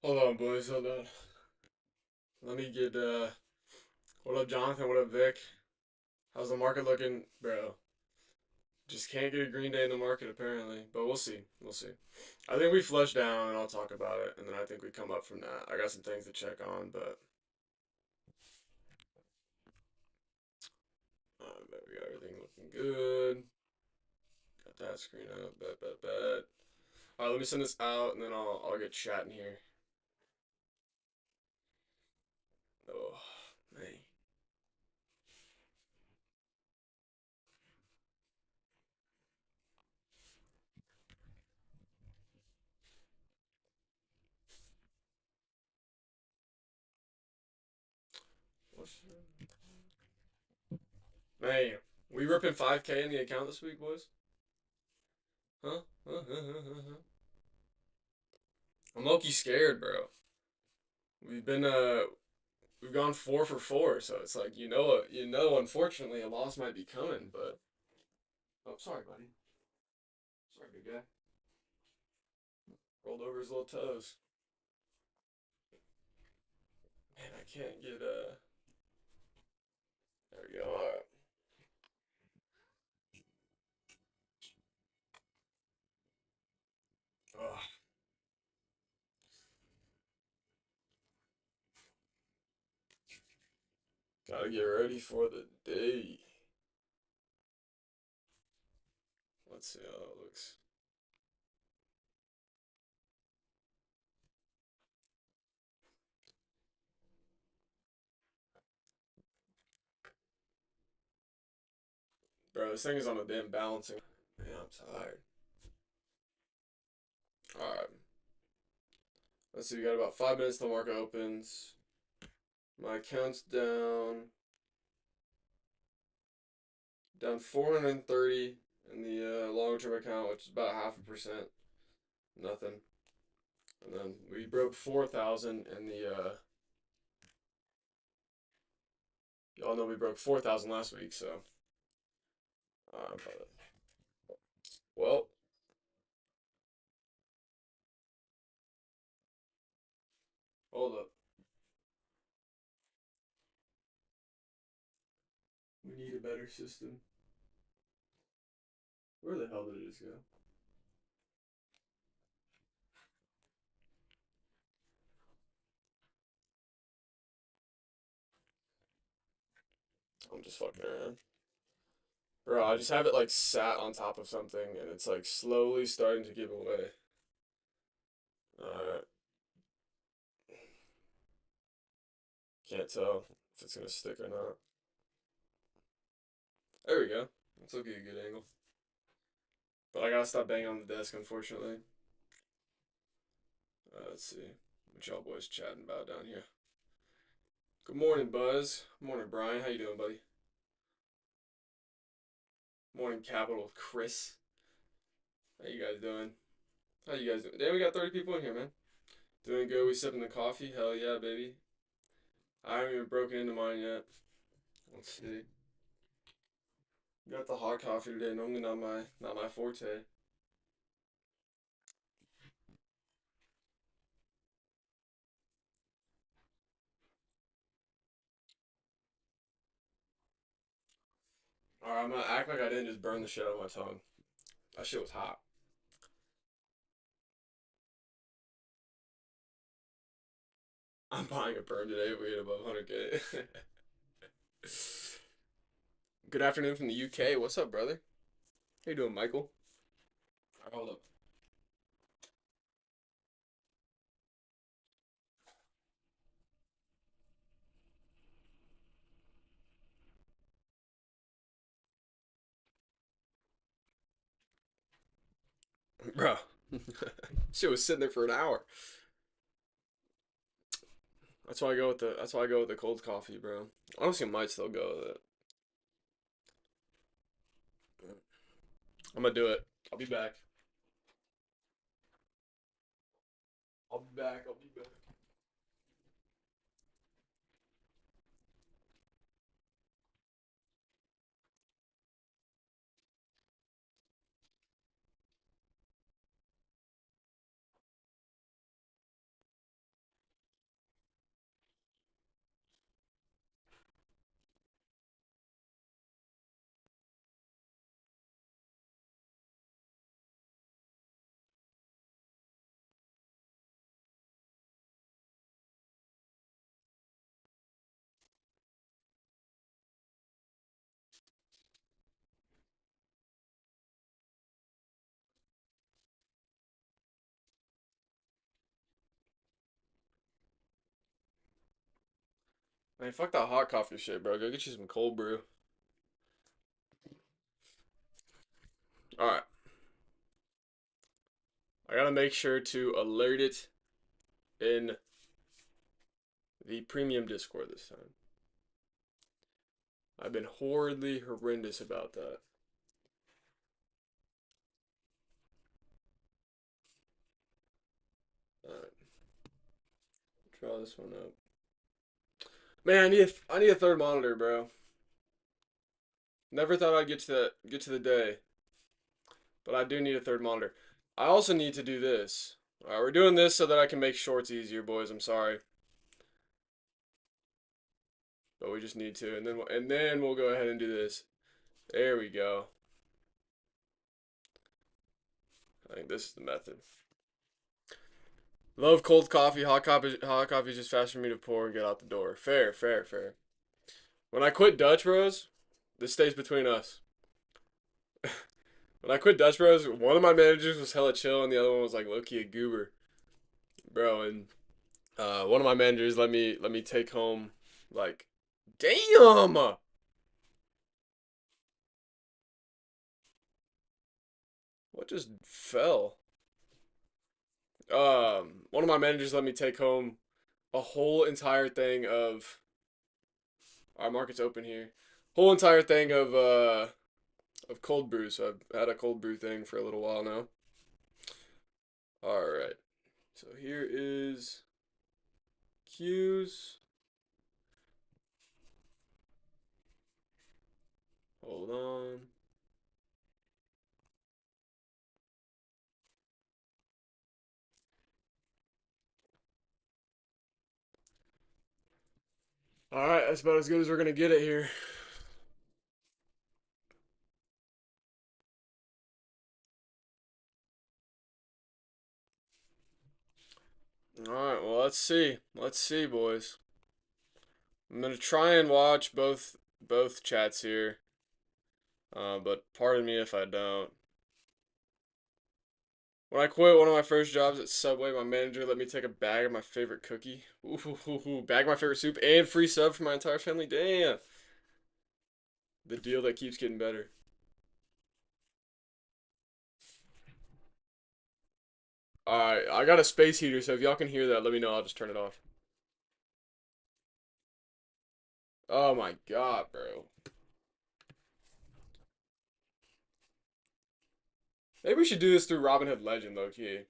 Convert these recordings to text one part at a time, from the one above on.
Hold on, boys. Hold on. Let me get. What up, Jonathan? What up, Vic? How's the market looking, bro? Just can't get a green day in the market apparently, but we'll see. We'll see. I think we flush down, and I'll talk about it, and then I think we come up from that. I got some things to check on, but bet we got everything looking good. Got that screen up. Bet. All right, let me send this out, and then I'll get chatting here. Oh, man. What's Man, we ripping 5K in the account this week, boys? Huh? I'm low-key scared, bro. We've been we've gone 4 for 4, so it's like unfortunately a loss might be coming, but oh sorry, buddy. Sorry, big guy. Rolled over his little toes. Man, I can't get there we go. Alright. Oh, gotta get ready for the day. Let's see how it looks. Bro, this thing is on a damn balancing. Man, I'm tired. Alright. Let's see, we got about 5 minutes till market opens. My account's down 430 in the long-term account, which is about 0.5%. Nothing. And then we broke 4,000 in the y'all know we broke 4,000 last week, so uh, well, hold up. We need a better system. Where the hell did it just go? I'm just fucking around. Bro, I just have it like sat on top of something and it's like slowly starting to give away. Alright. Can't tell if it's gonna stick or not. There we go. That's looking a good angle. But I gotta stop banging on the desk, unfortunately. Let's see. What y'all boys chatting about down here? Good morning, Buzz. Morning, Brian. How you doing, buddy? Morning, Capital with Chris. How you guys doing? How you guys doing? Damn, we got 30 people in here, man. Doing good. We sipping the coffee. Hell yeah, baby. I haven't even broken into mine yet. Let's see. Got the hot coffee today. Normally not my forte. Alright, I'm gonna act like I didn't just burn the shit out of my tongue. That shit was hot. I'm buying a perm today if we hit above 100K. Good afternoon from the UK. What's up, brother? How you doing, Michael? Alright, hold up. Bro. Shit was sitting there for an hour. That's why I go with the cold coffee, bro. Honestly, I might still go with it. I'm gonna do it. I'll be back. I'll be back. I'll be back. Man, fuck that hot coffee shit, bro. Go get you some cold brew. All right. I gotta make sure to alert it in the premium Discord this time. I've been horridly horrendous about that. Alright, draw this one up. Man, I need a third monitor, bro. Never thought I'd get to the day, but I do need a third monitor. I also need to do this. Alright, we're doing this so that I can make shorts easier, boys. I'm sorry. But we just need to, and then we'll go ahead and do this. There we go. I think this is the method. Love cold coffee. Hot coffee is just faster for me to pour and get out the door. Fair, fair, fair. When I quit Dutch Bros, this stays between us. When I quit Dutch Bros, one of my managers was hella chill and the other one was like low key a goober, bro. And one of my managers let me take home like, damn. What just fell? One of my managers let me take home a whole entire thing of our market's open here. Whole entire thing of cold brew. So I've had a cold brew thing for a little while now. All right. So here is Q's. Hold on. All right, that's about as good as we're gonna get it here. All right, well let's see. Let's see, boys. I'm gonna try and watch both chats here. But pardon me if I don't. When I quit one of my first jobs at Subway, my manager let me take a bag of my favorite cookie. Ooh, bag of my favorite soup and free sub for my entire family. Damn. The deal that keeps getting better. Alright, I got a space heater, so if y'all can hear that, let me know. I'll just turn it off. Oh my god, bro. Maybe we should do this through Robinhood Legend, low key.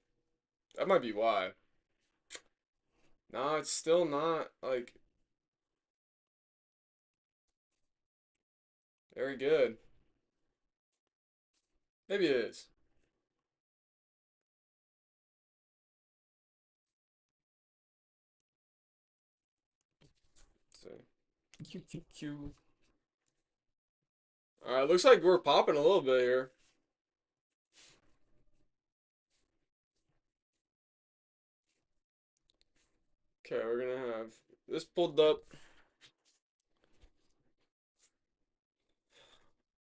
That might be why. Nah, it's still not, like, very good. Maybe it is. So, Q. Alright, looks like we're popping a little bit here. Okay, we're gonna have this pulled up.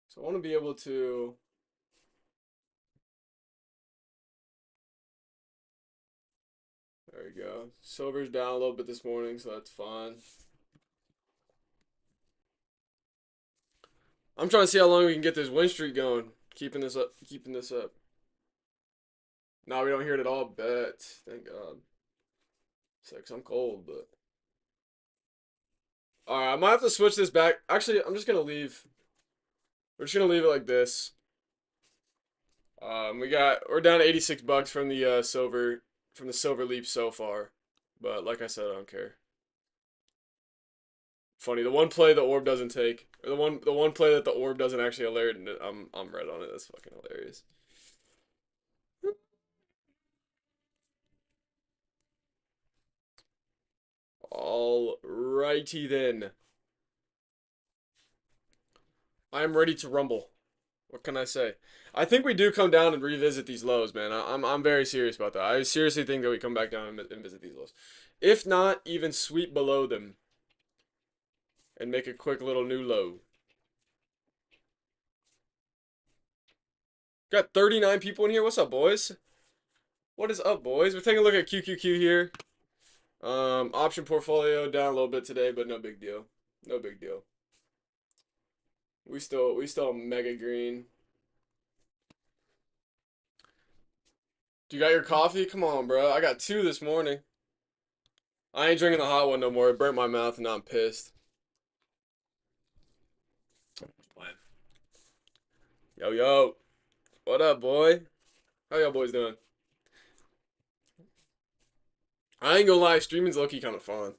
So I want to be able to. There we go. Silver's down a little bit this morning, so that's fine. I'm trying to see how long we can get this win streak going. Keeping this up. Keeping this up. Nah, we don't hear it at all. Bet. Thank God. It's I'm cold, but. Alright, I might have to switch this back. Actually, I'm just gonna leave. We're just gonna leave it like this. We're down to 86 bucks from the silver leap so far. But like I said, I don't care. Funny, the one play the orb doesn't take, or the one play that the orb doesn't actually alert, and I'm red on it. That's fucking hilarious. Alrighty then. I'm ready to rumble. What can I say? I think we do come down and revisit these lows, man. I'm very serious about that. I seriously think that we come back down and visit these lows. If not, even sweep below them and make a quick little new low. Got 39 people in here. What's up, boys? What is up, boys? We're taking a look at QQQ here. Option portfolio down a little bit today, but no big deal. No big deal. We still mega green. Do you got your coffee? Come on, bro. I got two this morning. I ain't drinking the hot one no more. It burnt my mouth and now I'm pissed. Yo, yo. What up, boy? How y'all boys doing? I ain't gonna lie, streaming's low-key kind of fun.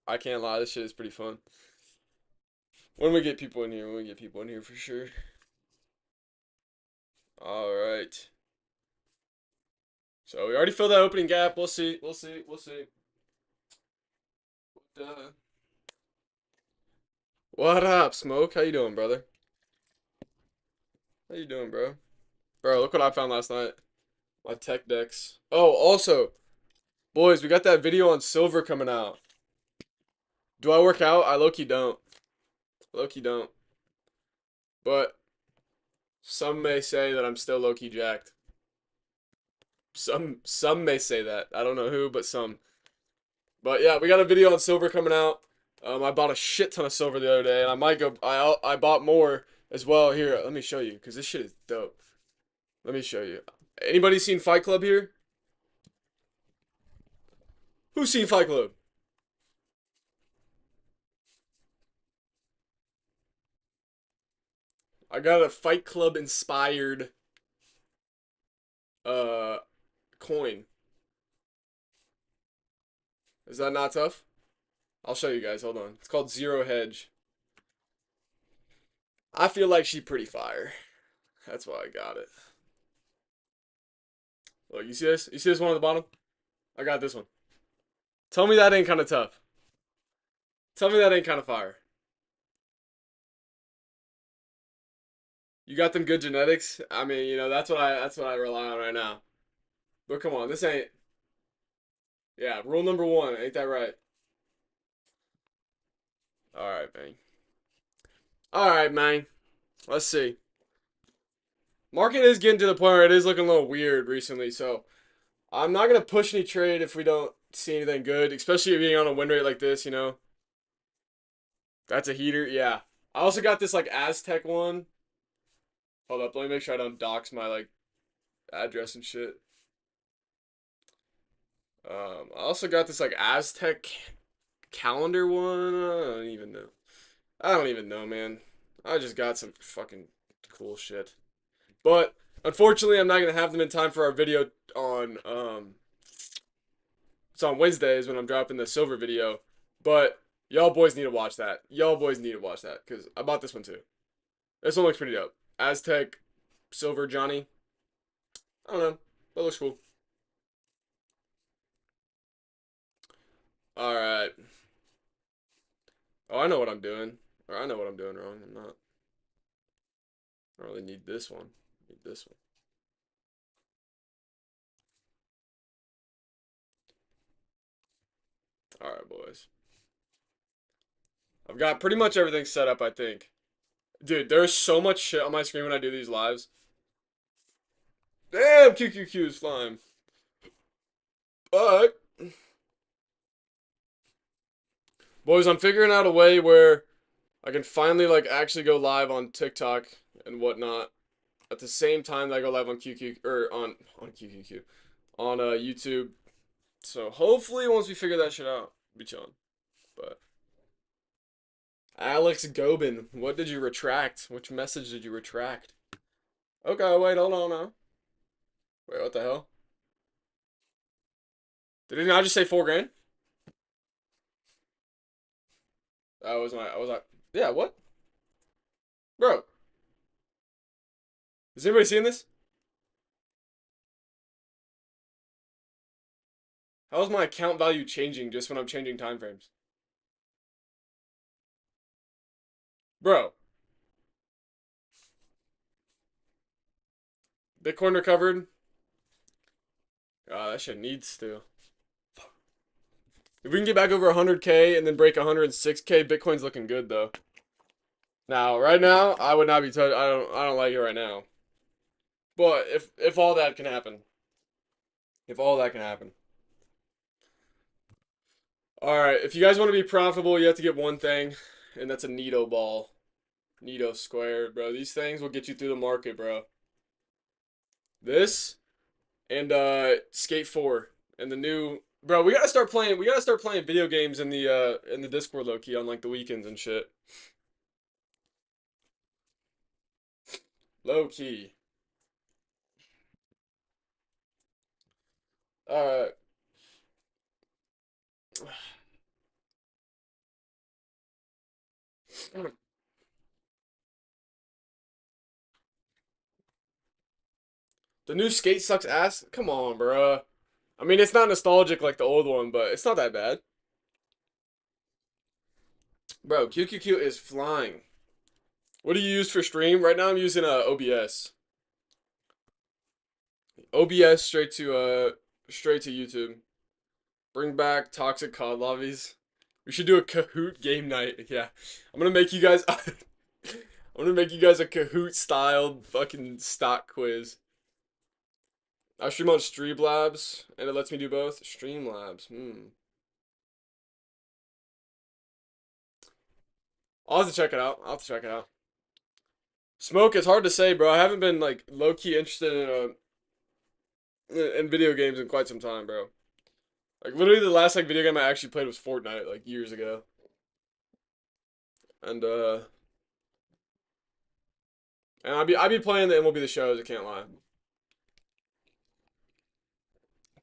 I can't lie, this shit is pretty fun. When we get people in here, when we get people in here for sure. Alright. So we already filled that opening gap. We'll see. We'll see. We'll see. What up, Smoke? How you doing, brother? How you doing, bro? Bro, look what I found last night. My tech decks. Oh, also, boys, we got that video on silver coming out. Do I work out? I low-key don't. Low-key don't. But some may say that I'm still low-key jacked. Some may say that. I don't know who, but some. But yeah, we got a video on silver coming out. I bought a shit ton of silver the other day, and I might go. I bought more as well. Here, let me show you, cause this shit is dope. Let me show you. Anybody seen Fight Club here? Who's seen Fight Club? I got a Fight Club inspired uh coin. Is that not tough? I'll show you guys. Hold on. It's called Zero Hedge. I feel like she pretty fire. That's why I got it. Look, you see this? You see this one on the bottom? I got this one. Tell me that ain't kind of tough. Tell me that ain't kind of fire. You got them good genetics. I mean, that's what I rely on right now. But come on, this ain't. Yeah, rule number one. Ain't that right? All right, man. All right, man. Let's see. Market is getting to the point where it is looking a little weird recently, so I'm not gonna push any trade if we don't see anything good, especially being on a win rate like this. That's a heater. Yeah. I also got this like Aztec one. Hold up, let me make sure I don't dox my like address and shit. I also got this like Aztec calendar one. I don't even know. I don't even know, man. I just got some fucking cool shit. But unfortunately, I'm not gonna have them in time for our video on it's on Wednesdays when I'm dropping the silver video. But y'all boys need to watch that. Y'all boys need to watch that because I bought this one too. This one looks pretty dope. Aztec Silver Johnny. I don't know. That looks cool. All right. Oh, I know what I'm doing. Or I know what I'm doing wrong. I'm not. I don't really need this one. I need this one. All right, boys. I've got pretty much everything set up, I think. Dude, there's so much shit on my screen when I do these lives. Damn, QQQ is flying. But, boys, I'm figuring out a way where I can finally, like, actually go live on TikTok and whatnot at the same time that I go live on QQ, or on QQQ, on YouTube. So, hopefully, once we figure that shit out, we'll be chilling. But, Alex Gobin, what did you retract? Which message did you retract? Okay, wait, hold on now. Wait, what the hell? Did he not just say 4 grand? Yeah, what? Bro, is anybody seeing this? How is my account value changing just when I'm changing time frames? Bro, Bitcoin recovered. That shit needs to. If we can get back over 100K and then break 106K, Bitcoin's looking good though. Now, right now, I would not be touched. I don't like it right now. But if all that can happen, if all that can happen, All right, if you guys want to be profitable, you have to get one thing, and that's a Nito ball. Nito squared, bro. These things will get you through the market, bro. This and Skate 4 and the new bro, we gotta start playing video games in the Discord low key on like the weekends and shit. Low key. Uh the new skate sucks ass. Come on, bro. I mean, it's not nostalgic like the old one, but it's not that bad. Bro, QQQ is flying. What do you use for stream? Right now I'm using OBS. OBS straight to YouTube. Bring back toxic COD lobbies. We should do a Kahoot game night. Yeah. I'm gonna make you guys I'm gonna make you guys a Kahoot styled fucking stock quiz. I stream on Streamlabs and it lets me do both. Streamlabs. I'll have to check it out. I'll have to check it out. Smoke, it's hard to say, bro. I haven't been like low key interested in video games in quite some time, bro. Like literally the last like video game I actually played was Fortnite like years ago. And I'd be playing the MLB the shows, I can't lie.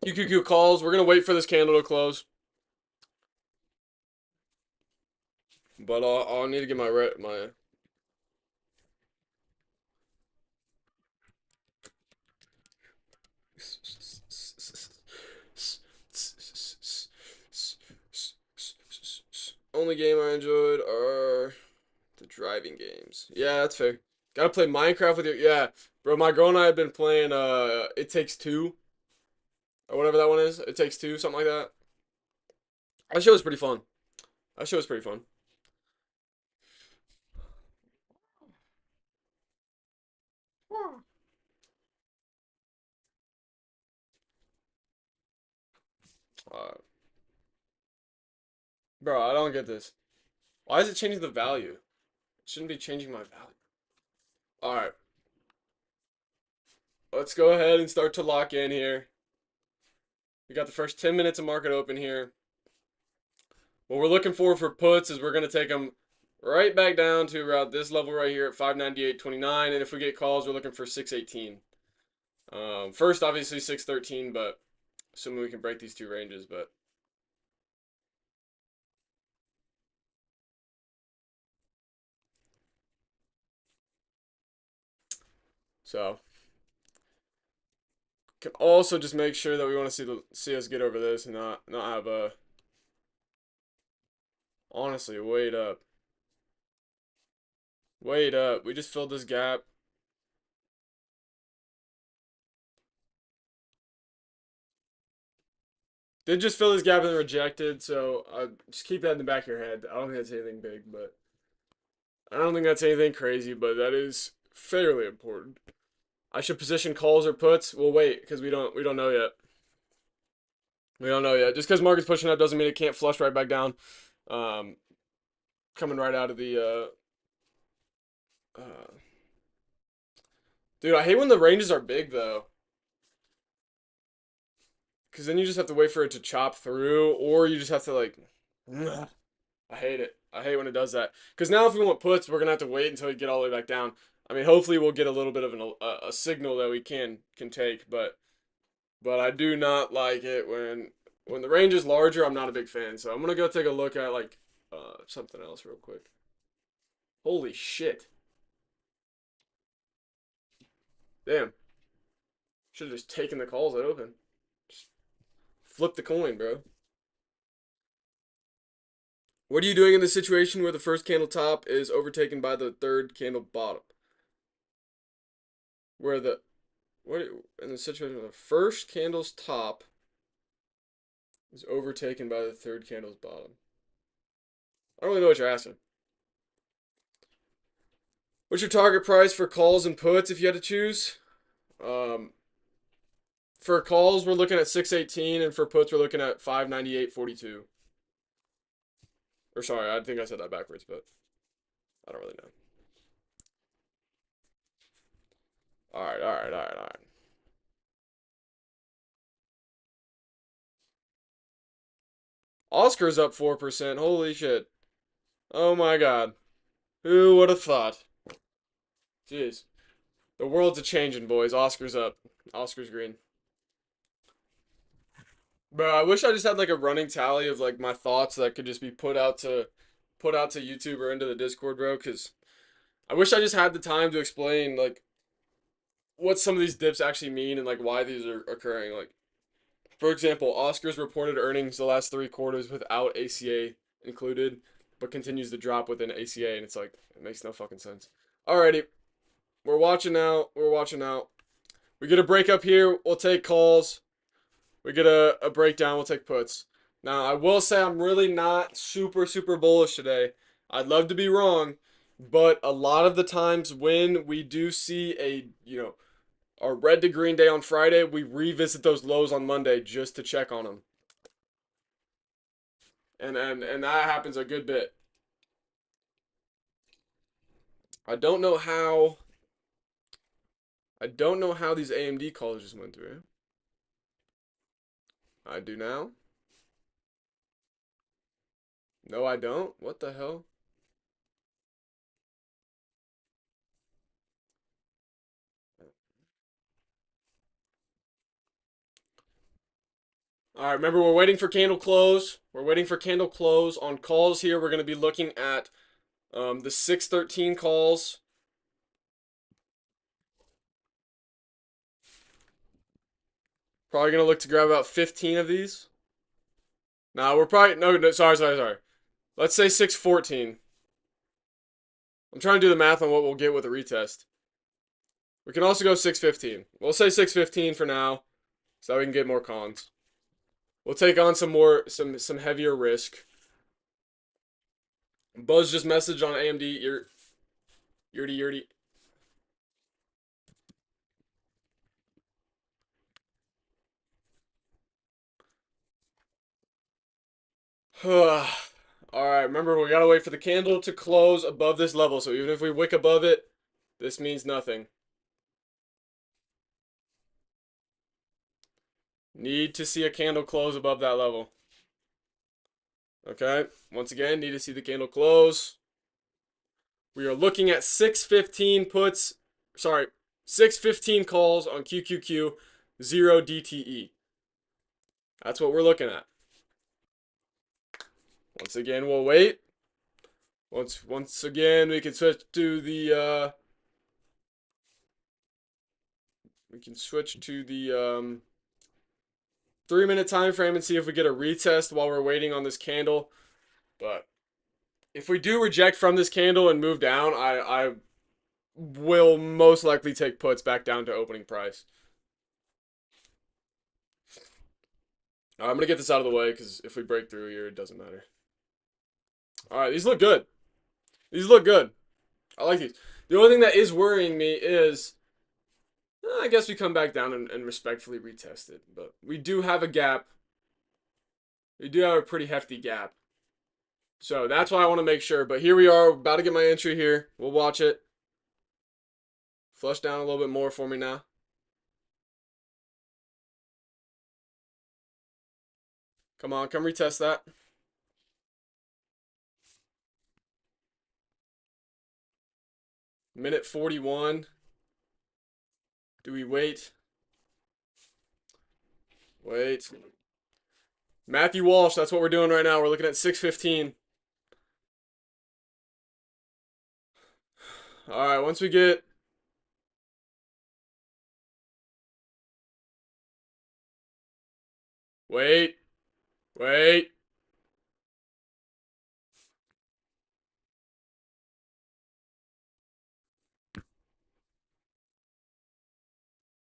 QQQ calls. We're gonna wait for this candle to close. But I'll need to get my only game I enjoyed are the driving games. Yeah, that's fair. Gotta play Minecraft with you. Yeah, bro. My girl and I have been playing It Takes Two or whatever that one is. It Takes Two, something like that. That show was pretty fun. That show was pretty fun. Uh, bro, I don't get this. Why is it changing the value? It shouldn't be changing my value. All right, let's go ahead and start to lock in here. We got the first 10 minutes of market open here. What we're looking for puts is we're going to take them right back down to around this level right here at 598.29. And if we get calls, we're looking for 618. First, obviously, 613, but assuming we can break these two ranges. But so can also just make sure that we want to see us get over this and not have a honestly wait up. Wait up. We just filled this gap. Did just fill this gap and rejected, so just keep that in the back of your head. I don't think that's anything big, but I don't think that's anything crazy, but that is fairly important. I should position calls or puts. We'll wait because we don't know yet. We don't know yet. Just because market's pushing up doesn't mean it can't flush right back down. Um, coming right out of the dude, I hate when the ranges are big though. Because then you just have to wait for it to chop through, or you just have to like. I hate it. I hate when it does that. Because now if we want puts, we're gonna have to wait until we get all the way back down. I mean, hopefully we'll get a little bit of a signal that we can take, but I do not like it when the range is larger. I'm not a big fan, so I'm gonna go take a look at like something else real quick. Holy shit! Damn, should have just taken the calls that open. Just flip the coin, bro. What are you doing in the situation where the first candle top is overtaken by the third candle bottom? Where the what in the situation where the first candle's top is overtaken by the third candle's bottom? I don't really know what you're asking. What's your target price for calls and puts if you had to choose? Um, for calls, we're looking at 618, and for puts, we're looking at 598.42. Or sorry, I think I said that backwards, but I don't really know. All right, all right, all right, all right. Oscar's up 4%. Holy shit. Oh my god. Who would have thought? Jeez. The world's a changing, boys. Oscar's up. Oscar's green. Bro, I wish I just had like a running tally of like my thoughts that could just be put out to YouTube or into the Discord, bro, cuz I wish I just had the time to explain like what some of these dips actually mean and like why these are occurring. Like for example, Oscar's reported earnings the last 3 quarters without ACA included, but continues to drop within ACA, and it's like it makes no fucking sense. Alrighty, we're watching out. We're watching out. We get a break up here. We'll take calls. We get a breakdown. We'll take puts. Now, I will say I'm really not super bullish today. I'd love to be wrong, but a lot of the times when we do see a red to green day on Friday, we revisit those lows on Monday just to check on them. And that happens a good bit. I don't know how these AMD calls just went through. I do now. No, I don't. What the hell? All right, remember we're waiting for candle close. We're waiting for candle close on calls here. We're going to be looking at the 613 calls. Probably going to look to grab about 15 of these. Now, we're probably no, sorry. Let's say 614. I'm trying to do the math on what we'll get with a retest. We can also go 615. We'll say 615 for now so that we can get more cons. We'll take on some heavier risk. Buzz just messaged on AMD. Yurdy. All right, remember we gotta wait for the candle to close above this level. So even if we wick above it, this means nothing. Need to see a candle close above that level. Okay, once again, need to see the candle close. We are looking at 615 puts, sorry, 615 calls on QQQ, 0 DTE. That's what we're looking at. Once again, we'll wait. Once again, we can switch to the 3-minute time frame and see if we get a retest while we're waiting on this candle. But if we do reject from this candle and move down, I will most likely take puts back down to opening price. I'm going to get this out of the way because if we break through here, it doesn't matter. All right, these look good. These look good. I like these. The only thing that is worrying me is, I guess we come back down and respectfully retest it. But we do have a gap. We do have a pretty hefty gap. So that's why I want to make sure. But here we are, about to get my entry here. We'll watch it. Flush down a little bit more for me now. Come on, come retest that. Minute 41. Do we wait? Wait. Matthew Walsh, that's what we're doing right now. We're looking at 615. All right, once we get... Wait.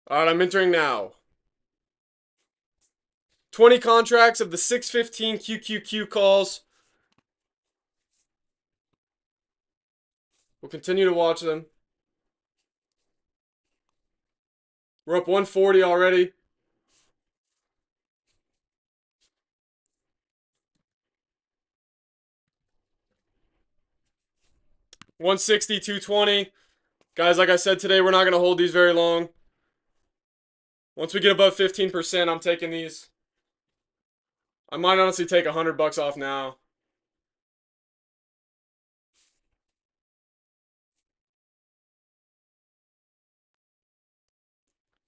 All right, I'm entering now. 20 contracts of the 615 QQQ calls. We'll continue to watch them. We're up 140 already. 160, 220. Guys, like I said today, we're not going to hold these very long. Once we get above 15%, I'm taking these. I might honestly take $100 off now.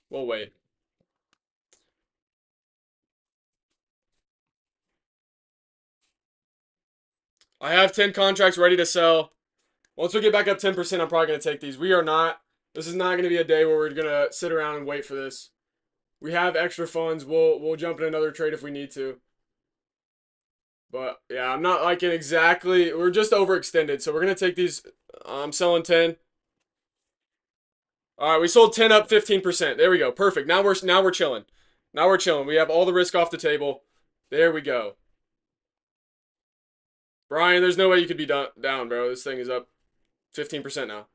We'll wait. I have 10 contracts ready to sell. Once we get back up 10%, I'm probably going to take these. This is not going to be a day where we're going to sit around and wait for this. We have extra funds. We'll jump in another trade if we need to. But yeah, I'm not liking exactly. We're just overextended, so we're going to take these. I'm selling 10. All right, we sold 10 up 15%. There we go. Perfect. Now we're chilling. Now we're chilling. We have all the risk off the table. There we go. Brian, there's no way you could be down, bro. This thing is up 15% now.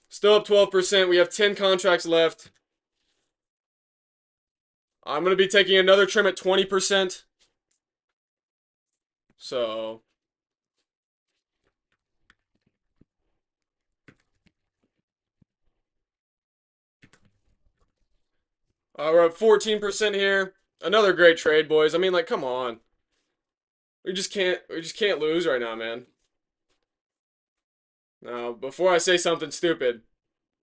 Still up 12%. We have 10 contracts left. I'm going to be taking another trim at 20%. So, we're up 14% here. Another great trade, boys. I mean, like, come on. We just can't lose right now, man. Now, before I say something stupid,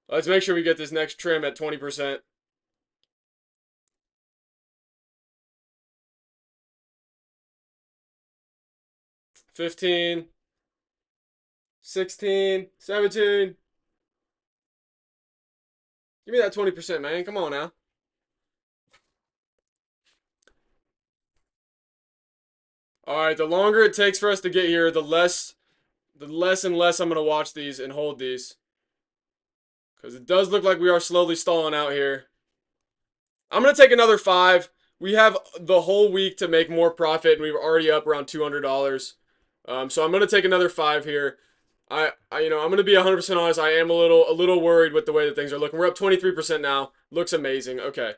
let's make sure we get this next trim at 20%. $15, $16, $17. Give me that 20%, man. Come on now. All right, the longer it takes for us to get here, the less and less I'm going to watch these and hold these. Because it does look like we are slowly stalling out here. I'm going to take another 5. We have the whole week to make more profit, and we were already up around $200. So I'm going to take another 5 here. I'm going to be 100% honest. I am a little worried with the way that things are looking. We're up 23% now. Looks amazing. Okay.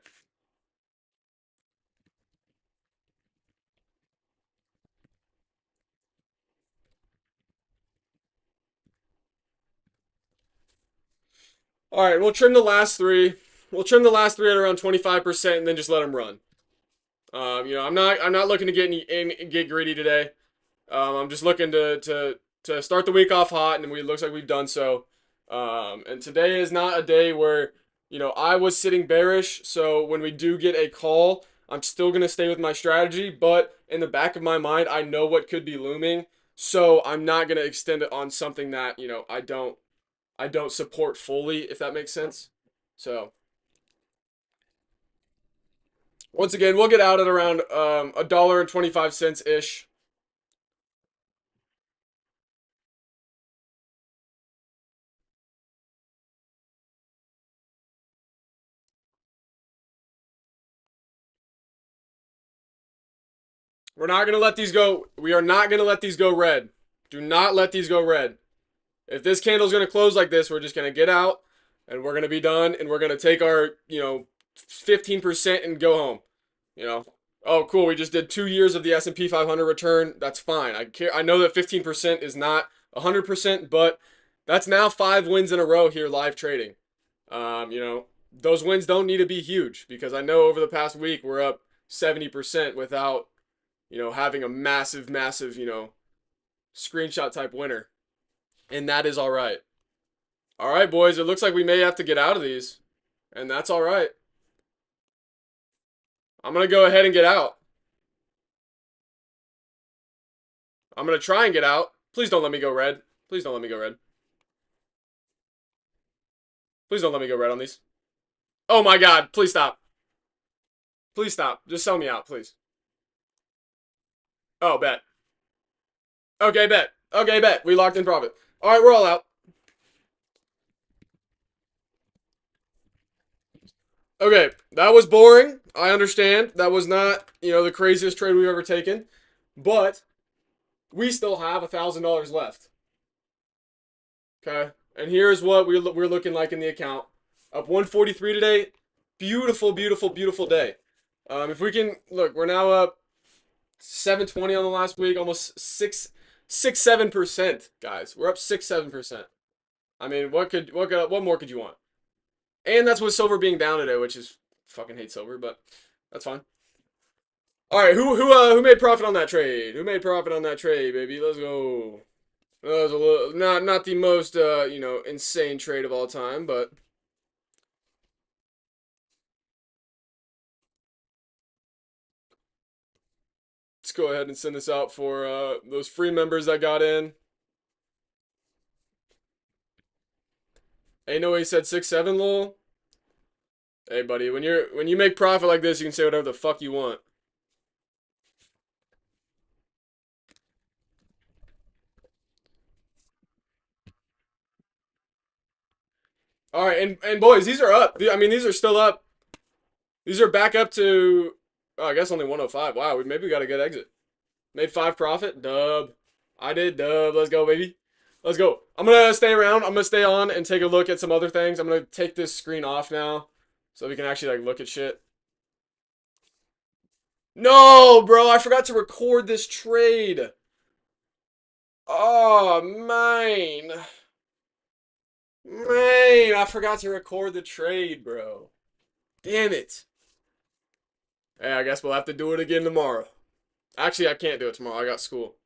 All right, we'll trim the last 3. We'll trim the last 3 at around 25% and then just let them run. I'm not looking to get greedy today. I'm just looking to start the week off hot, and it looks like we've done so. And today is not a day where I was sitting bearish. So when we do get a call, I'm still gonna stay with my strategy. But in the back of my mind, I know what could be looming. So I'm not gonna extend it on something that I don't support fully, if that makes sense. So once again, we'll get out at around $1.25 ish. We're not gonna let these go. We are not gonna let these go red. Do not let these go red. If this candle's gonna close like this, we're just gonna get out and we're gonna be done and we're gonna take our 15% and go home. Oh cool, we just did 2 years of the S&P 500 return. That's fine. I know that 15% is not 100%, but that's now 5 wins in a row here live trading. Those wins don't need to be huge because I know over the past week we're up 70% without having a massive, massive, screenshot type winner. And that is all right. All right, boys, it looks like we may have to get out of these. And that's all right. I'm going to go ahead and get out. I'm going to try and get out. Please don't let me go red. Please don't let me go red. Please don't let me go red on these. Oh my God, please stop. Please stop. Just sell me out, please. Oh, bet. Okay, bet. Okay, bet. We locked in profit. All right, we're all out. Okay, that was boring. I understand. That was not, the craziest trade we've ever taken. But we still have $1,000 left. Okay? And here's what we're looking like in the account. Up 143 today. Beautiful, beautiful, beautiful day. If we can, look, we're now up 720 on the last week, almost 6-7%, guys. We're up 6-7%. I mean, what more could you want? And that's with silver being down today, which is fucking hate silver, but that's fine. All right, who made profit on that trade? Who made profit on that trade, baby? Let's go. That was a little not the most insane trade of all time, but let's go ahead and send this out for those free members that got in. Hey, no way he said 6-7, lol. Hey, buddy, when you make profit like this, you can say whatever the fuck you want. All right, and boys, these are up. I mean, these are still up. These are back up to, oh, I guess only 105. Wow, maybe we got a good exit. Made 5 profit. Dub. I did dub. Let's go, baby. Let's go. I'm gonna stay around. I'm gonna stay on and take a look at some other things. I'm gonna take this screen off now, so we can actually like look at shit. No, bro, I forgot to record this trade. Oh, man. Man, I forgot to record the trade, bro. Damn it. Hey, I guess we'll have to do it again tomorrow. Actually, I can't do it tomorrow. I got school.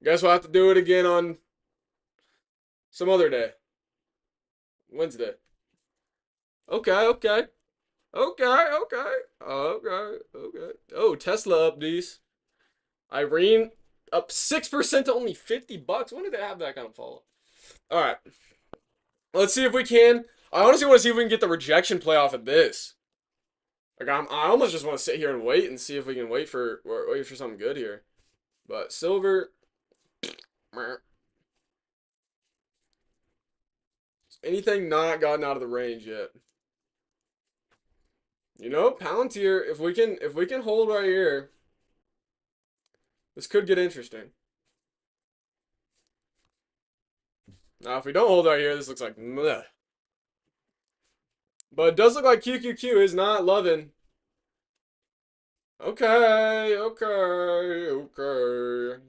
Guess we'll have to do it again on some other day. Wednesday. Okay, okay. Okay, okay. Okay, okay. Oh, Tesla up these. Irene up 6% to only $50. When did they have that kind of follow? Alright. Let's see if we can. I honestly want to see if we can get the rejection play off of this. Like I almost just want to sit here and wait and see if we can wait for something good here. But silver, anything not gotten out of the range yet. You know, Palantir, if we can hold right here, this could get interesting. Now, if we don't hold right here, this looks like meh. But it does look like QQQ is not loving. Okay, okay, okay.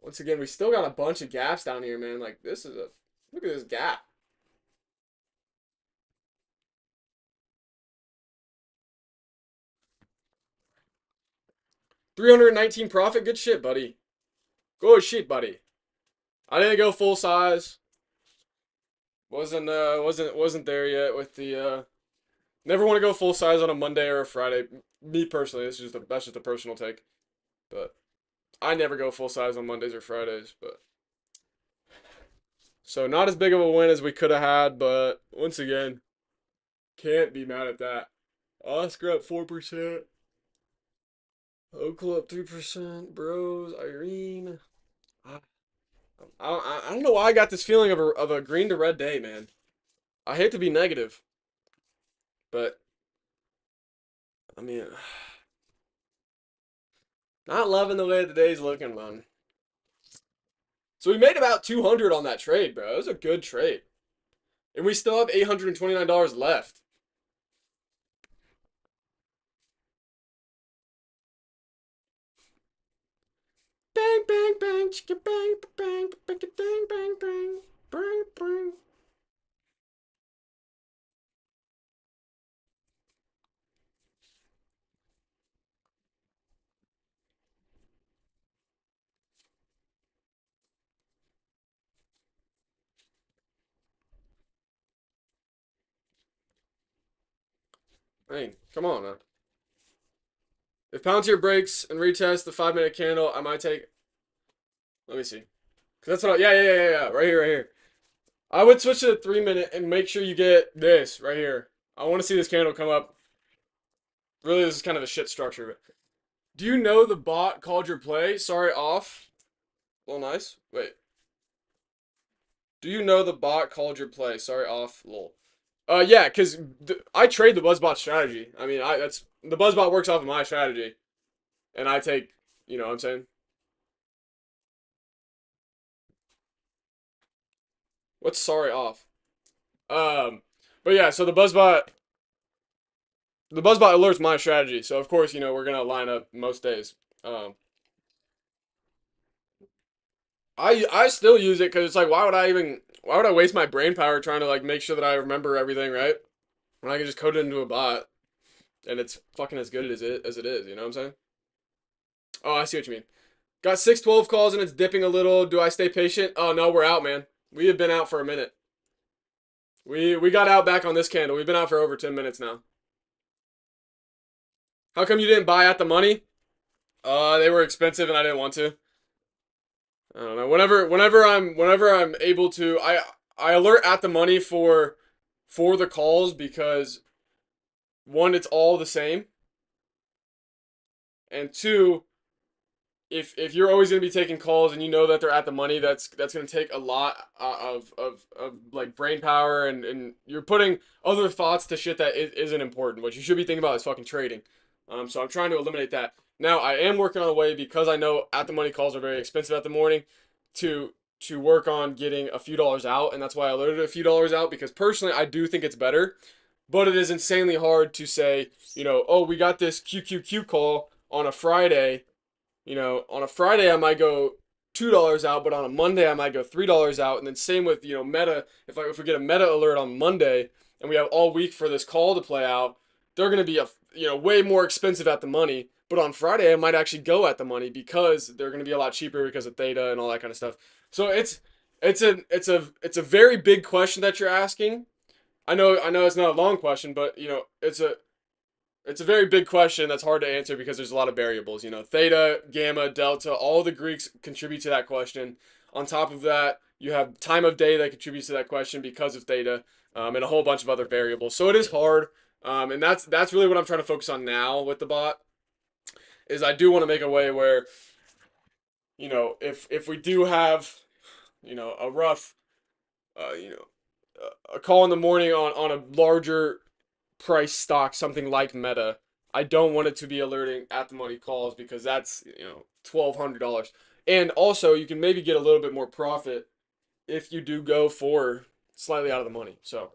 Once again, we still got a bunch of gaps down here, man. Like, this is a... Look at this gap. $319 profit. Good shit, buddy. Good shit, buddy. I didn't go full size. Wasn't there yet with the never want to go full size on a Monday or a Friday. Me personally, that's just a personal take. But I never go full size on Mondays or Fridays, but so not as big of a win as we could have had, but once again, can't be mad at that. Oscar up 4%. Oakland up 3%. Bros, Irene. I don't know why I got this feeling of a green to red day, man. I hate to be negative, but I mean, not loving the way the day's looking, man. So we made about 200 on that trade, bro. It was a good trade, and we still have $829 left. Bang bang bang, chicka bang bang bang bang bang bang bang bang. Hey, come on, man. If Palantir breaks and retest the 5-minute candle, I might take. Let me see. Cause that's what. Yeah. Right here, right here. I would switch to the 3-minute and make sure you get this right here. I want to see this candle come up. Really, this is kind of a shit structure. But do you know the bot called your play? Sorry, off. Well, nice. Wait. Do you know the bot called your play? Sorry, off. Lol. Yeah, cause I trade the BuzzBot strategy. I mean, that's the BuzzBot works off of my strategy, and I take. You know what I'm saying? What's sorry off? Um, but yeah, so the BuzzBot. The buzzbot alerts my strategy, so of course, we're gonna line up most days. Um, I still use it because it's like, why would I waste my brain power trying to like make sure that I remember everything, right? When I can just code it into a bot and it's fucking as good as it is. You know what I'm saying? Oh, I see what you mean. Got 612 calls and it's dipping a little. Do I stay patient? Oh no, we're out, man. We have been out for a minute. We got out back on this candle. We've been out for over 10 minutes now. How come you didn't buy at the money? They were expensive and I didn't want to. I don't know. Whenever I'm able to, I alert at the money for the calls because one, it's all the same, and two, if you're always going to be taking calls and you know that they're at the money, that's going to take a lot of like brain power and you're putting other thoughts to shit that isn't important. What you should be thinking about is fucking trading. So I'm trying to eliminate that. Now I am working on a way because I know at the money calls are very expensive at the morning to to work on getting a few dollars out, and that's why I alerted a few dollars out because personally I do think it's better, but it is insanely hard to say, oh, we got this QQQ call on a Friday. On a Friday I might go $2 out, but on a Monday I might go $3 out. And then same with Meta. If we get a Meta alert on Monday and we have all week for this call to play out, they're gonna be way more expensive at the money. But on Friday I might actually go at the money because they're gonna be a lot cheaper because of theta and all that kind of stuff. So it's a very big question that you're asking. I know it's not a long question, but it's a very big question that's hard to answer because there's a lot of variables. Theta, gamma, delta, all the Greeks contribute to that question. On top of that, you have time of day that contributes to that question because of theta, and a whole bunch of other variables. So it is hard, and that's really what I'm trying to focus on now with the bot. Is I do want to make a way where if we do have a rough a call in the morning on a larger price stock, something like Meta, I don't want it to be alerting at the money calls because that's $1,200. And also, you can maybe get a little bit more profit if you do go for slightly out of the money. So,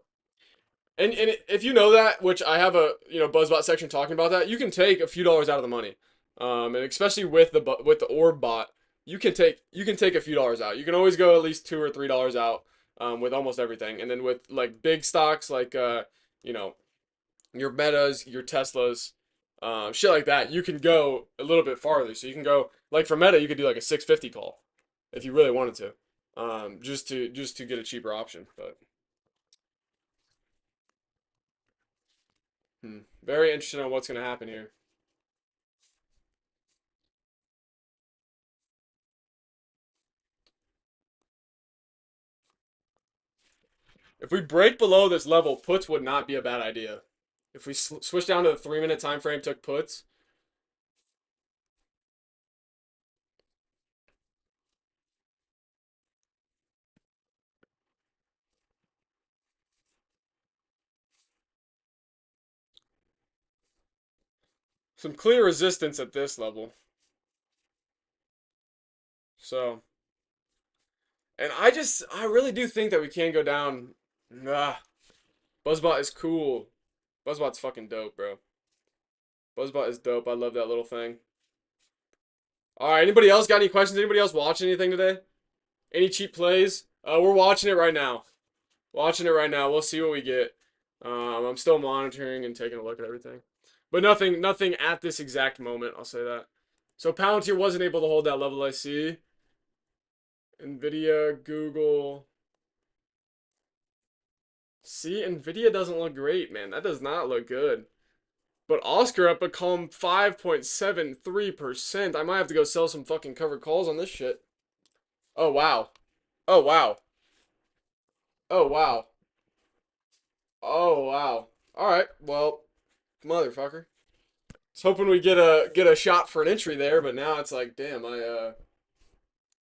and if you know that, which I have a Buzzbot section talking about that, you can take a few dollars out of the money, and especially with the orb bot, you can take a few dollars out. You can always go at least $2 or $3 out, with almost everything, and then with like big stocks like you know your Metas, your Teslas, shit like that, you can go a little bit farther. So you can go like for Meta, you could do like a 650 call if you really wanted to, just to get a cheaper option. But very interested on what's gonna happen here. If we break below this level, puts would not be a bad idea. If we switch down to the 3 minute time frame, took puts. Some clear resistance at this level. So, and I really do think that we can go down. Nah, Buzzbot is cool. Buzzbot's fucking dope, bro. Buzzbot is dope. I love that little thing. All right, anybody else got any questions? Anybody else watching anything today? Any cheap plays? We're watching it right now. Watching it right now. We'll see what we get. I'm still monitoring and taking a look at everything, but nothing at this exact moment. I'll say that. So Palantir wasn't able to hold that level. I see. Nvidia, Google. See, Nvidia doesn't look great, man. That does not look good. But Oscar up a calm 5.73%. I might have to go sell some fucking covered calls on this shit. Oh wow. Oh wow. Oh wow. Oh wow. All right. Well, motherfucker. I was hoping we get a shot for an entry there, but now it's like, damn, I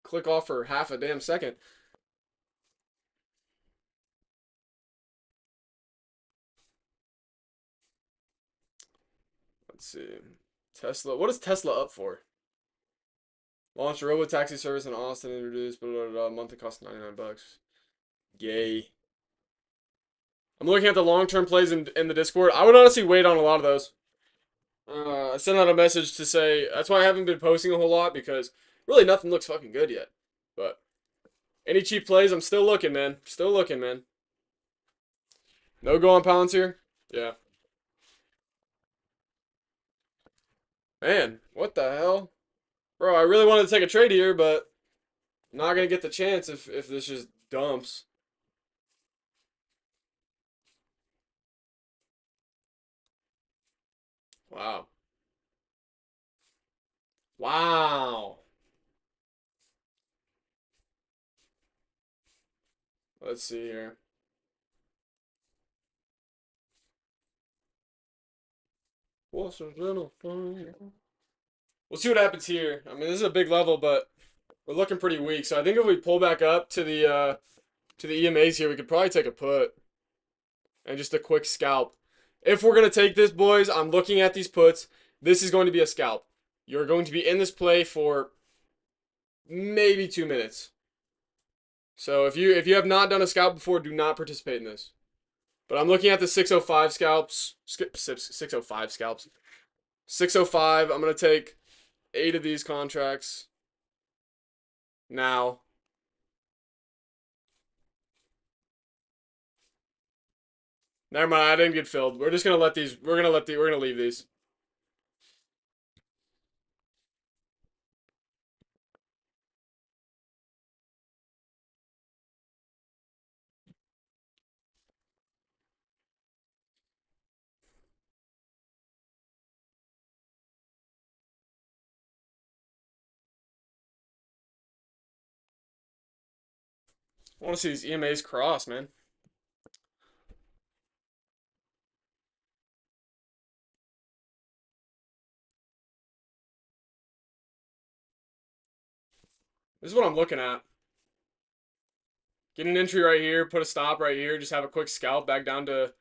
click off for half a damn second. Let's see. Tesla. What is Tesla up for? Launched a robo taxi service in Austin. Introduced blah, blah, blah, monthly cost $99. Yay. I'm looking at the long-term plays in the Discord. I would honestly wait on a lot of those. I sent out a message to say that's why I haven't been posting a whole lot because really nothing looks fucking good yet. But any cheap plays, I'm still looking, man. Still looking, man. No go on Palantir? Yeah. Man, what the hell? Bro, I really wanted to take a trade here, but not gonna get the chance if this just dumps. Wow. Wow. Let's see here. What's a little fun? We'll see what happens here. I mean, this is a big level, but we're looking pretty weak. So I think if we pull back up to the EMAs here, we could probably take a put and just a quick scalp. If we're gonna take this, boys, I'm looking at these puts. This is going to be a scalp. You're going to be in this play for maybe 2 minutes. So if you have not done a scalp before, do not participate in this. But I'm looking at the 605 scalps. 605 scalps. 605. I'm gonna take 8 of these contracts now. Never mind, I didn't get filled. We're just gonna let these. We're gonna leave these. I want to see these EMAs cross, man. This is what I'm looking at. Get an entry right here, put a stop right here, just have a quick scalp back down to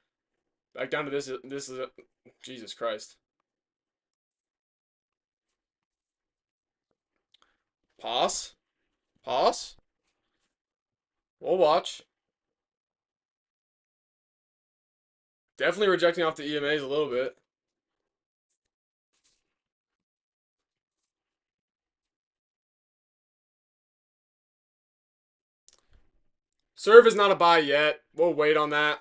this is a, Jesus Christ. Pause. Pause. We'll watch. Definitely rejecting off the EMAs a little bit. Serve is not a buy yet. We'll wait on that.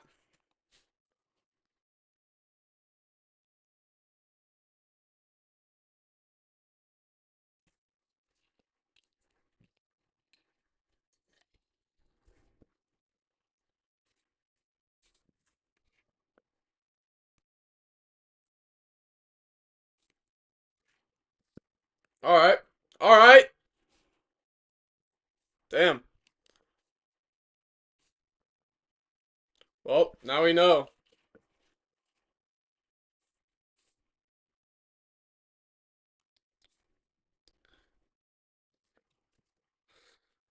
All right. All right. Damn. Well, now we know.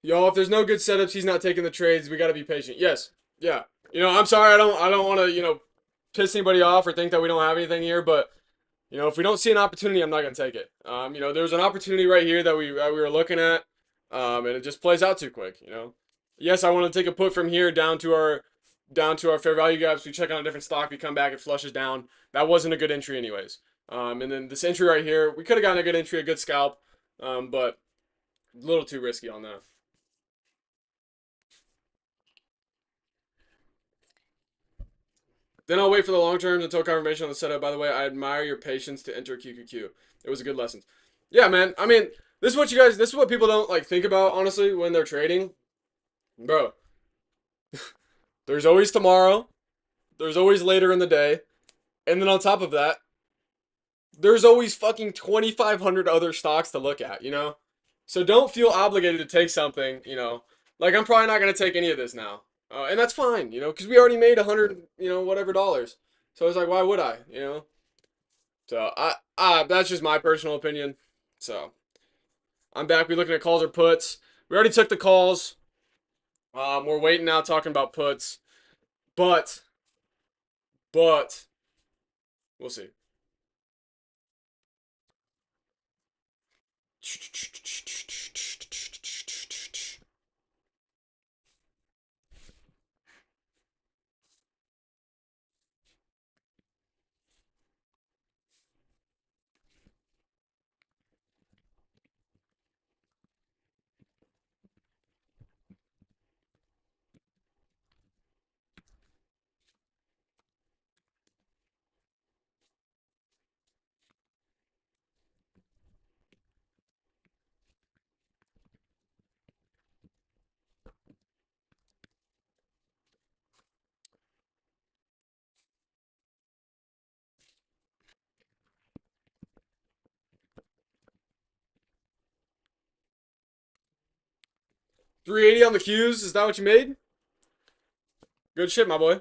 Y'all, if there's no good setups, he's not taking the trades. We got to be patient. Yes. Yeah. I'm sorry. I don't want to, piss anybody off or think that we don't have anything here, but if we don't see an opportunity, I'm not gonna take it. There's an opportunity right here that we were looking at, and it just plays out too quick. Yes, I want to take a put from here down to our fair value gaps. We check on a different stock, we come back, it flushes down. That wasn't a good entry, anyways. And then this entry right here, we could have gotten a good entry, a good scalp, but a little too risky on that. Then I'll wait for the long terms until confirmation on the setup. By the way, I admire your patience to enter QQQ. It was a good lesson. Yeah, man. I mean, this is what people don't like think about, honestly, when they're trading. Bro, there's always tomorrow. There's always later in the day. And then on top of that, there's always fucking 2,500 other stocks to look at? So don't feel obligated to take something. Like I'm probably not going to take any of this now. And that's fine, because we already made 100, whatever dollars. So it's like, why would I? So that's just my personal opinion. So I'm back. We're looking at calls or puts. We already took the calls. We're waiting now, talking about puts, but we'll see. 380 on the Qs. Is that what you made? Good shit, my boy.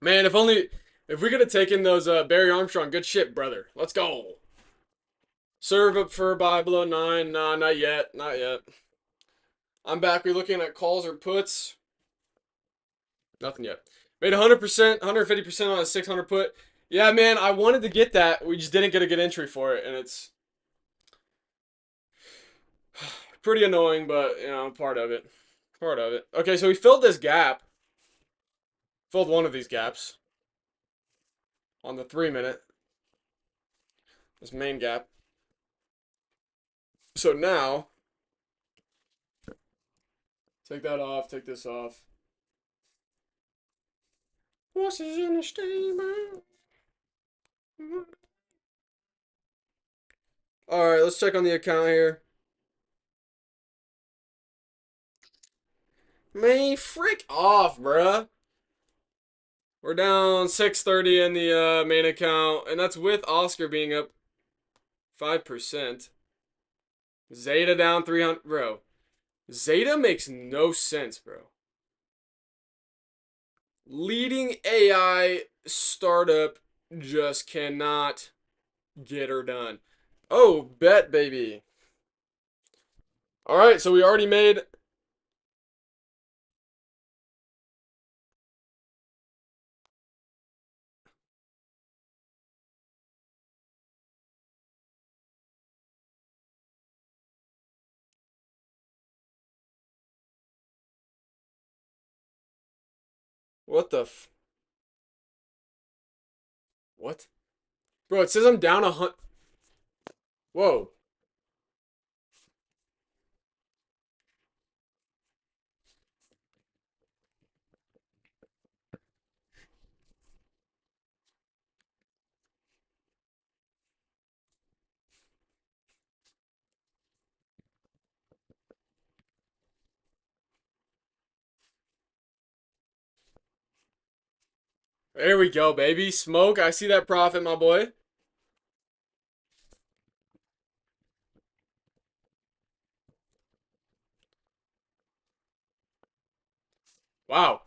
Man, if we could have taken those Barry Armstrong, good shit, brother. Let's go. Serve up for buy below 9. Nah, not yet. Not yet. I'm back. We looking at calls or puts. Nothing yet. Made 100%, 150% on a 600 put. Yeah, man, I wanted to get that. We just didn't get a good entry for it, and it's pretty annoying, but, part of it. Part of it. Okay, so we filled this gap. Filled one of these gaps on the 3 minute. This main gap. So now, take that off, take this off. Horses in the stable. Alright, let's check on the account here. Man, frick off, bruh. We're down 630 in the main account, and that's with Oscar being up 5%. Zeta down 300. Bro, Zeta makes no sense, bro. Leading AI startup just cannot get her done. Oh, bet, baby. All right, so we already made. What the f. What? Bro, it says I'm down 100. Whoa. There we go, baby. Smoke. I see that profit, my boy. Wow.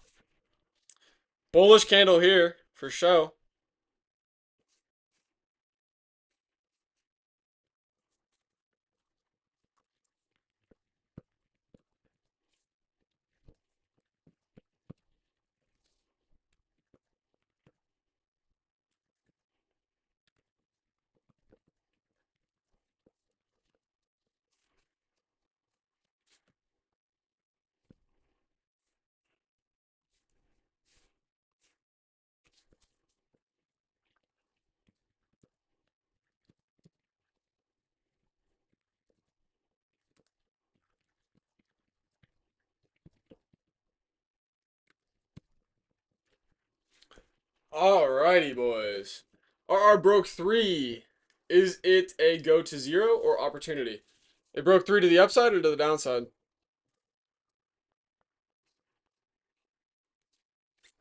Bullish candle here, for sure. Alrighty, boys. RR broke 3. Is it a go to 0 or opportunity? It broke 3 to the upside or to the downside?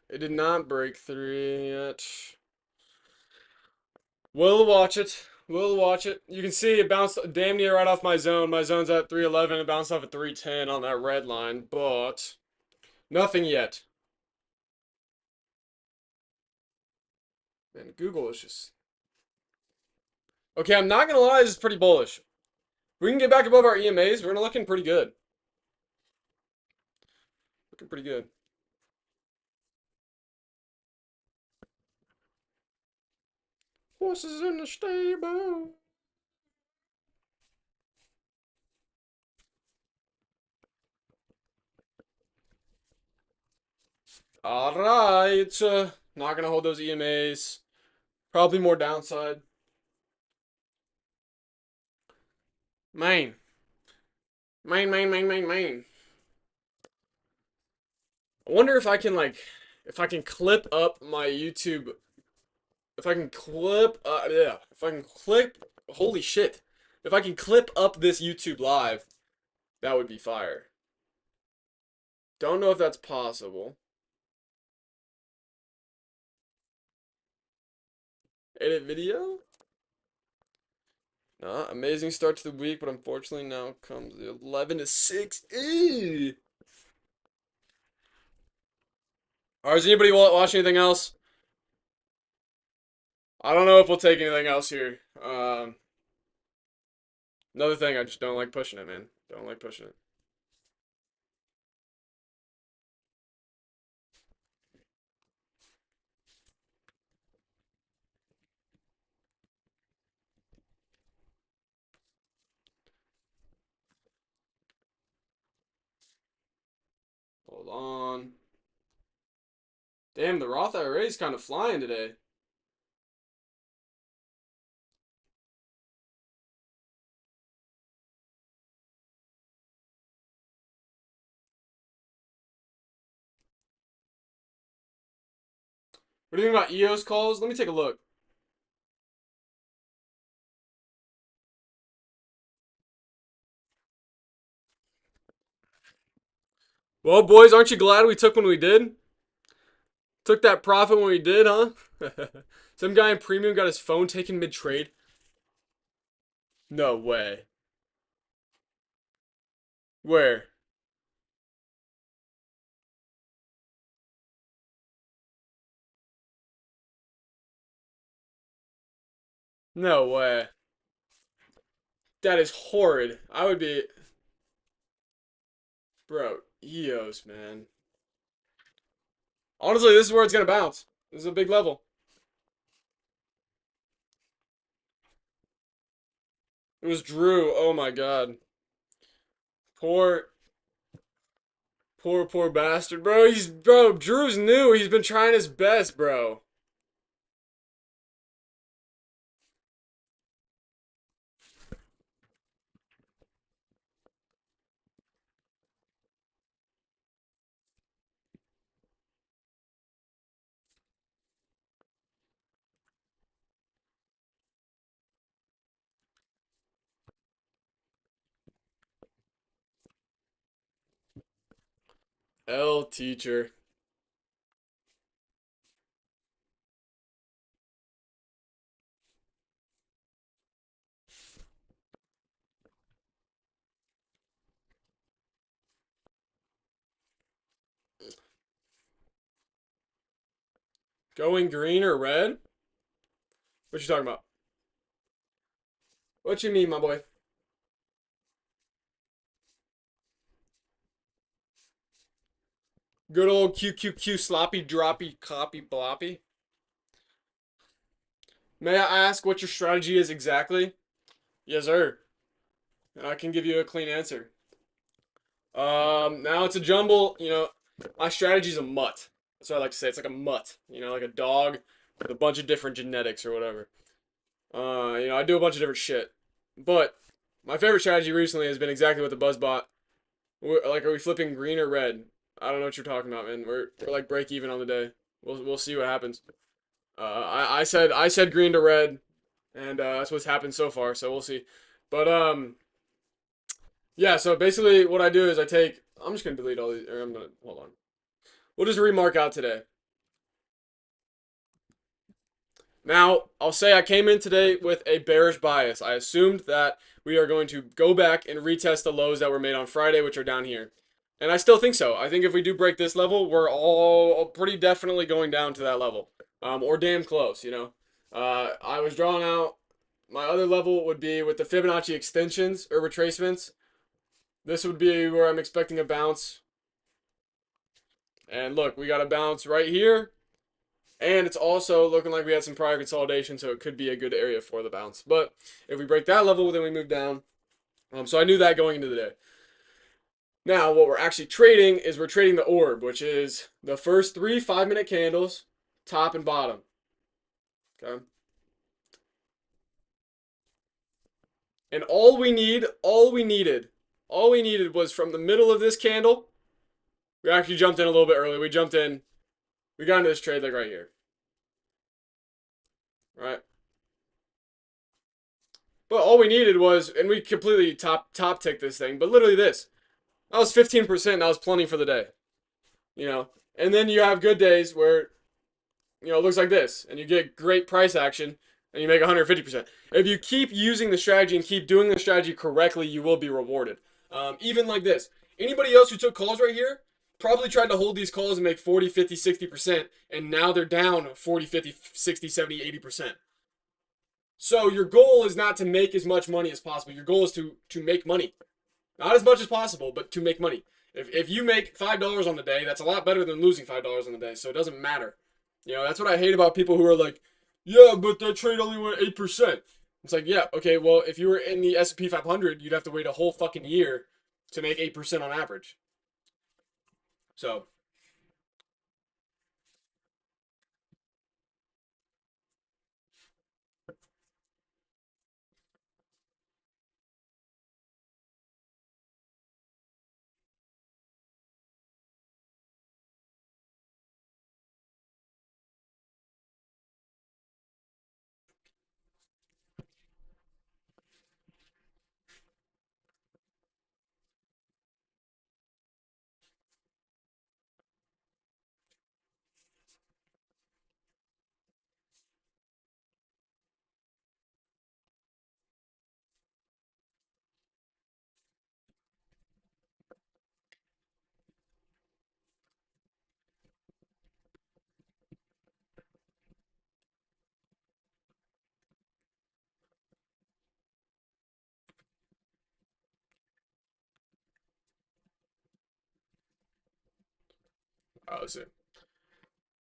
It did not break 3 yet. We'll watch it. We'll watch it. You can see it bounced damn near right off my zone. My zone's at 311. It bounced off at 310 on that red line, but nothing yet. Man, Google is just. Okay, I'm not gonna lie, this is pretty bullish. If we can get back above our EMAs, we're looking pretty good. Looking pretty good. Horses in the stable. Alright. Not gonna hold those EMAs. Probably more downside. Main. Main. I wonder if I can like, if I can clip up my YouTube. If I can clip, yeah, if I can clip, holy shit. If I can clip up this YouTube live, that would be fire. Don't know if that's possible. Edit video? Amazing start to the week, but unfortunately now comes the 11 to 6. Ew. Alright, is anybody watch anything else? I don't know if we'll take anything else here. Another thing, I just don't like pushing it, man. Don't like pushing it. Hold on. Damn, the Roth IRA is kind of flying today. What do you think about EOS calls? Let me take a look. Well, boys, aren't you glad we took when we did? Took that profit when we did, huh? Some guy in premium got his phone taken mid-trade. No way. Where? No way. That is horrid. I would be... Bro, EOS, man. Honestly, this is where it's gonna bounce. This is a big level. It was Drew. Oh my god. Poor, poor bastard, bro. Bro, Drew's new. He's been trying his best, bro. L teacher. Going green or red? What you talking about? What you mean, my boy? Good old QQQ sloppy droppy copy bloppy. May I ask what your strategy is exactly? Yes, sir. And I can give you a clean answer. Now it's a jumble. My strategy's a mutt. That's what I like to say. It's like a mutt. Like a dog with a bunch of different genetics or whatever. I do a bunch of different shit. But my favorite strategy recently has been exactly what the buzz bought. Like, are we flipping green or red? I don't know what you're talking about, man. We're like break even on the day. We'll see what happens. I said green to red, and that's what's happened so far. So we'll see. But yeah. So basically, what I do is I take. I'm just gonna delete all these. Or I'm gonna hold on. We'll just remark out today. Now, I'll say I came in today with a bearish bias. I assumed that we are going to go back and retest the lows that were made on Friday, which are down here. And I still think so. I think if we do break this level, we're all pretty definitely going down to that level. Or damn close. I was drawing out, my other level would be with the Fibonacci extensions or retracements. This would be where I'm expecting a bounce. And look, we got a bounce right here. And it's also looking like we had some prior consolidation, so it could be a good area for the bounce. But if we break that level, then we move down. So I knew that going into the day. Now, what we're actually trading is we're trading the orb, which is the first 3 5-minute candles, top and bottom. Okay. And all we needed was from the middle of this candle We actually jumped in a little bit early. We jumped in. We got into this trade like right here, right? But all we needed was, and we completely top ticked this thing. But literally this, that was 15%. That was plenty for the day, you know. And then you have good days where it looks like this, and you get great price action, and you make 150%. If you keep using the strategy and keep doing the strategy correctly, you will be rewarded. Even like this, anybody else who took calls right here probably tried to hold these calls and make 40, 50, 60%, and now they're down 40, 50, 60, 70, 80%. So your goal is not to make as much money as possible. Your goal is to make money. Not as much as possible, but to make money. If you make $5 on the day, that's a lot better than losing $5 on the day. So it doesn't matter. That's what I hate about people who are like, yeah, but that trade only went 8%. It's like, yeah, okay, well, if you were in the S&P 500, you'd have to wait a whole fucking year to make 8% on average. So, let's see.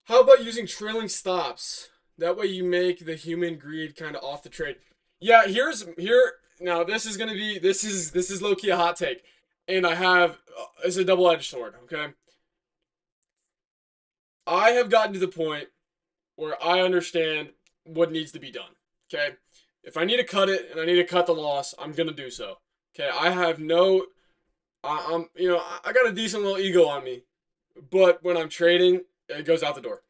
How about using trailing stops? That way you make the human greed kind of off the trade. Yeah, here now this is low key a hot take, and I have it's a double edged sword. Okay, I have gotten to the point where I understand what needs to be done. Okay, if I need to cut it and I need to cut the loss, I'm gonna do so. Okay, I have no, I'm I got a decent little ego on me, but when I'm trading, it goes out the door.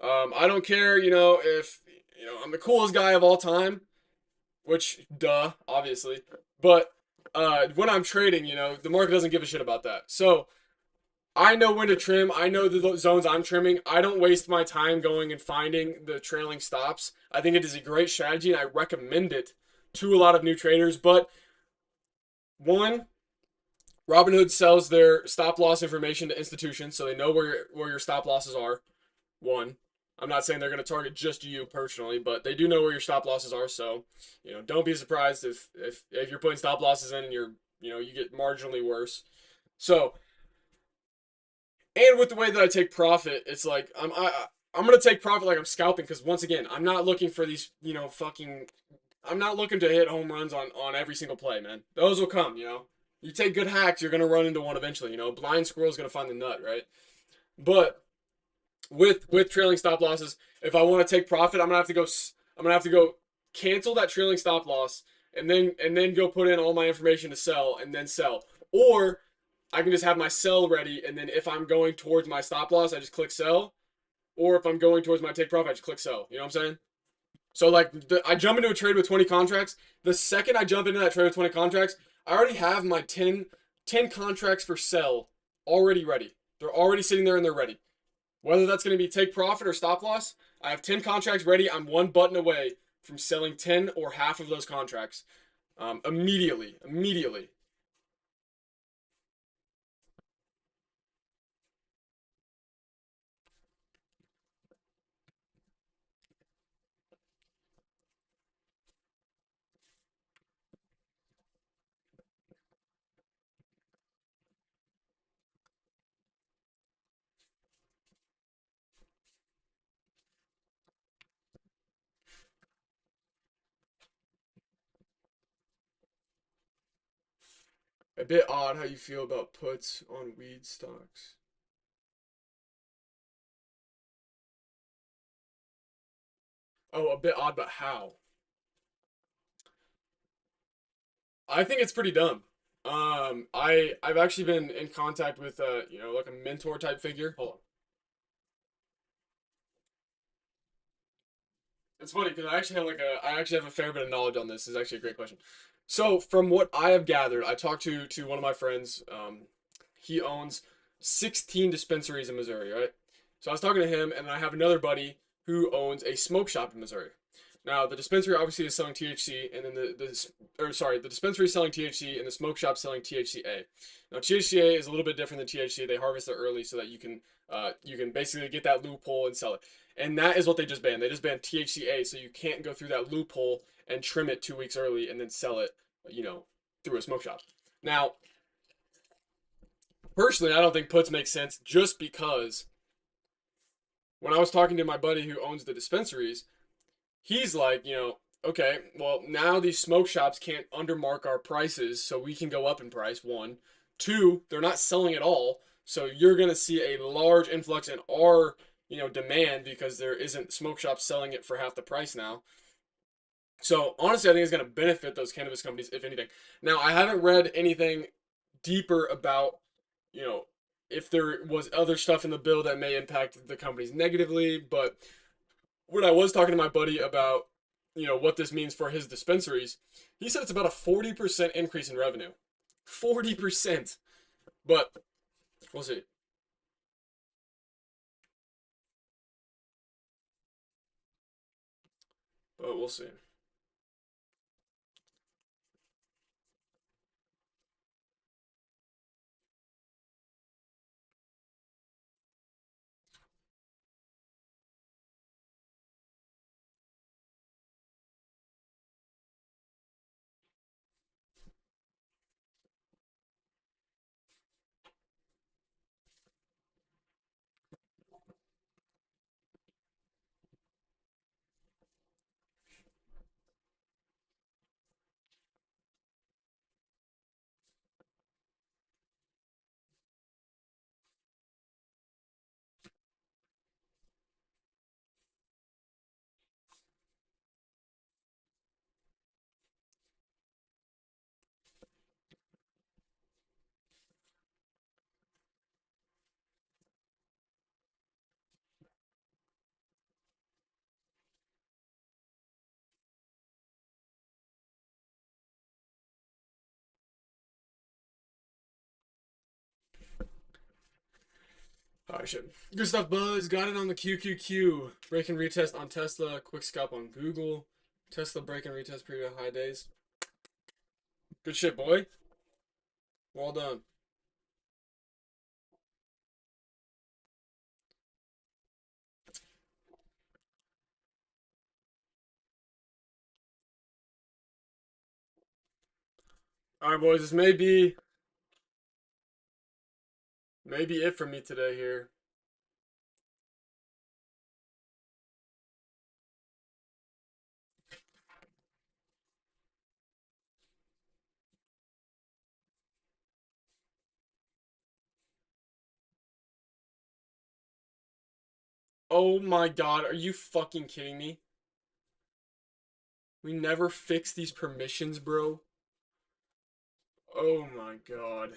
I don't care, if I'm the coolest guy of all time, which duh, obviously. But when I'm trading, the market doesn't give a shit about that. So I know when to trim. I know the zones I'm trimming. I don't waste my time going and finding the trailing stops. I think it is a great strategy, and I recommend it to a lot of new traders. But one, Robinhood sells their stop loss information to institutions, so they know where your stop losses are. One, I'm not saying they're going to target just you personally, but they do know where your stop losses are. So, don't be surprised if you're putting stop losses in and you get marginally worse. So, and with the way that I take profit, it's like I'm gonna take profit like I'm scalping because once again, I'm not looking for these fucking. I'm not looking to hit home runs on every single play, man. Those will come. You take good hacks, you're gonna run into one eventually. Blind squirrel's gonna find the nut, right? But with trailing stop losses, if I want to take profit, I'm gonna have to go cancel that trailing stop loss and then go put in all my information to sell and then sell. Or I can just have my sell ready, and then if I'm going towards my stop loss, I just click sell. Or if I'm going towards my take profit, I just click sell. You know what I'm saying? So like I jump into a trade with 20 contracts. The second I jump into that trade with 20 contracts, I already have my ten contracts for sell already ready. They're already sitting there and they're ready. Whether that's going to be take profit or stop loss, I have 10 contracts ready. I'm one button away from selling 10 or half of those contracts immediately. Immediately. A bit odd how you feel about puts on weed stocks. Oh, a bit odd, but how? I think it's pretty dumb. I've actually been in contact with like a mentor type figure. Hold on. It's funny because I actually have a fair bit of knowledge on this. This is actually a great question. So from what I have gathered, I talked to one of my friends. He owns 16 dispensaries in Missouri, right? So I was talking to him, and I have another buddy who owns a smoke shop in Missouri. Now the dispensary obviously is selling THC, and then the dispensary is selling THC, and the smoke shop selling THCA. Now THCA is a little bit different than THC. They harvest it early so that you can basically get that loophole and sell it. And that is what they just banned. They just banned THCA, so you can't go through that loophole and trim it 2 weeks early and then sell it, you know, through a smoke shop. Now, personally, I don't think puts make sense just because when I was talking to my buddy who owns the dispensaries, he's like, okay, well, now these smoke shops can't undermark our prices, so we can go up in price. One, two, they're not selling at all, so you're gonna see a large influx in our, demand because there isn't smoke shops selling it for half the price now. So honestly, I think it's gonna benefit those cannabis companies if anything. Now, I haven't read anything deeper about, you know, if there was other stuff in the bill that may impact the companies negatively, but when I was talking to my buddy about, what this means for his dispensaries, he said it's about a 40% increase in revenue. 40%. But we'll see. But we'll see. All right, shit. Good stuff, Buzz. Got it on the QQQ. Break and retest on Tesla. Quick scalp on Google. Tesla break and retest previous high days. Good shit, boy. Well done. All right, boys. This may be it for me today here. Oh my god, are you fucking kidding me? We never fix these permissions, bro. Oh my god.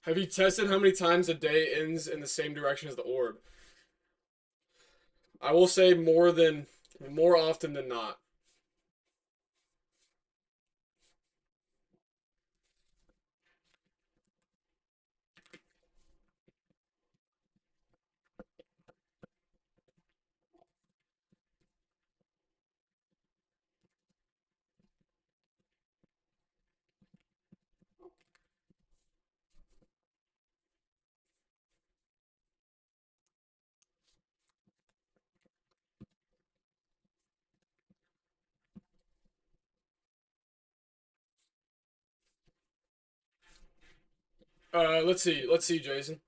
Have you tested how many times a day ends in the same direction as the orb? I will say more often than not. Let's see. Let's see, Jason.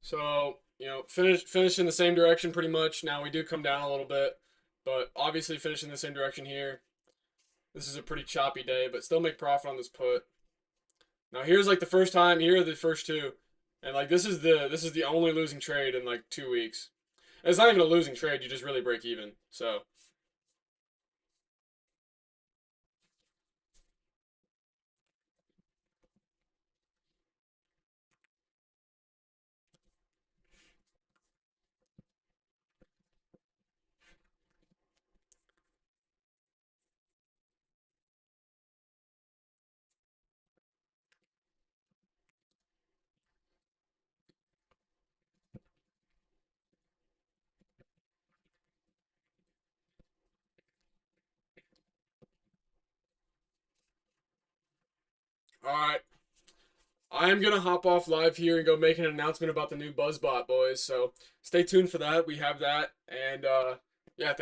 So finish in the same direction pretty much. Now we do come down a little bit, but obviously finish in the same direction here. This is a pretty choppy day, but still make profit on this put. Now here's like the first time. Here are the first two, and like this is the only losing trade in like 2 weeks. And it's not even a losing trade. You just really break even. So all right, I am gonna hop off live here and go make an announcement about the new BuzzBot, boys. So stay tuned for that. We have that, and yeah.